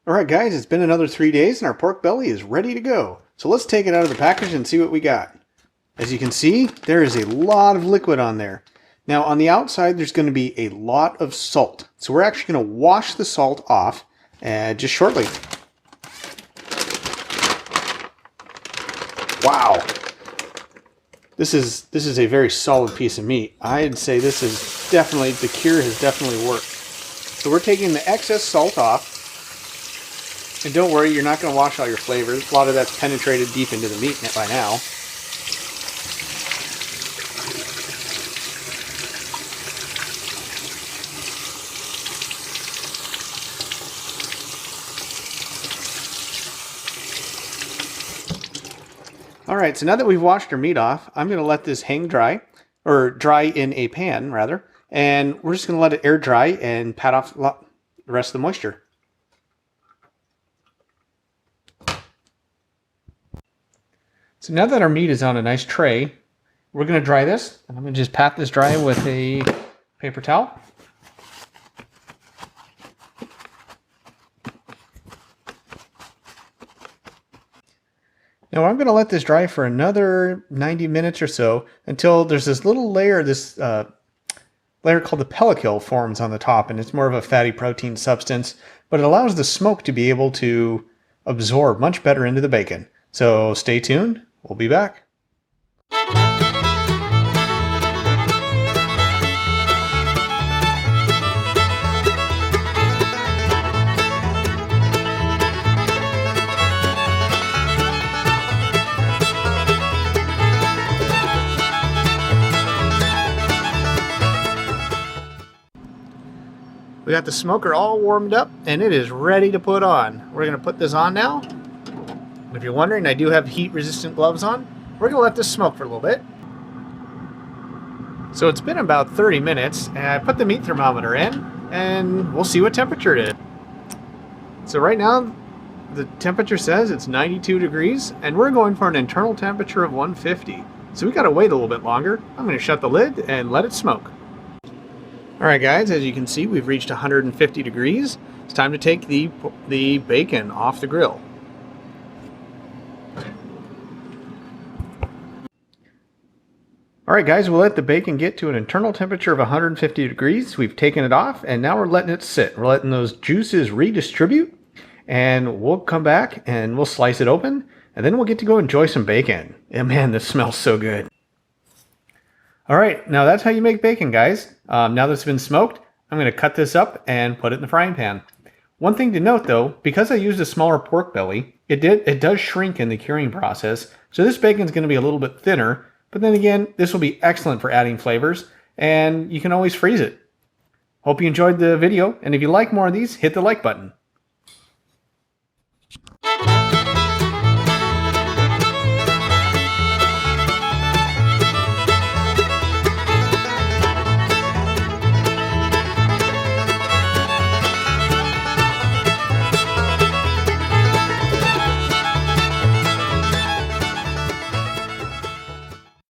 Alright guys, it's been another 3 days and our pork belly is ready to go. So let's take it out of the package and see what we got. As you can see, there is a lot of liquid on there. Now on the outside there's going to be a lot of salt. So we're actually going to wash the salt off just shortly. Wow! This is a very solid piece of meat. I'd say this is definitely, the cure has definitely worked. So we're taking the excess salt off. And don't worry, you're not going to wash all your flavors. A lot of that's penetrated deep into the meat by now. Alright, so now that we've washed our meat off, I'm going to let this hang dry, or dry in a pan, rather. And we're just going to let it air dry and pat off the rest of the moisture. So now that our meat is on a nice tray, we're going to dry this. And I'm going to just pat this dry with a paper towel. Now I'm going to let this dry for another 90 minutes or so until there's this little layer, this layer called the pellicle forms on the top, and it's more of a fatty protein substance, but it allows the smoke to be able to absorb much better into the bacon. So stay tuned. We'll be back. We got the smoker all warmed up and it is ready to put on. We're going to put this on now. If you're wondering, I do have heat-resistant gloves on. We're going to let this smoke for a little bit. So it's been about 30 minutes, and I put the meat thermometer in, and we'll see what temperature it is. So right now, the temperature says it's 92 degrees, and we're going for an internal temperature of 150. So we got to wait a little bit longer. I'm going to shut the lid and let it smoke. Alright guys, as you can see, we've reached 150 degrees. It's time to take the bacon off the grill. Alright guys, we'll let the bacon get to an internal temperature of 150 degrees. We've taken it off and now we're letting it sit. We're letting those juices redistribute, and we'll come back and we'll slice it open, and then we'll get to go enjoy some bacon. And man, this smells so good. Alright, now that's how you make bacon, guys. Now that it's been smoked, I'm going to cut this up and put it in the frying pan. One thing to note though, because I used a smaller pork belly, it does shrink in the curing process, so this bacon's going to be a little bit thinner. But then again, this will be excellent for adding flavors, and you can always freeze it. Hope you enjoyed the video, and if you like more of these, hit the like button.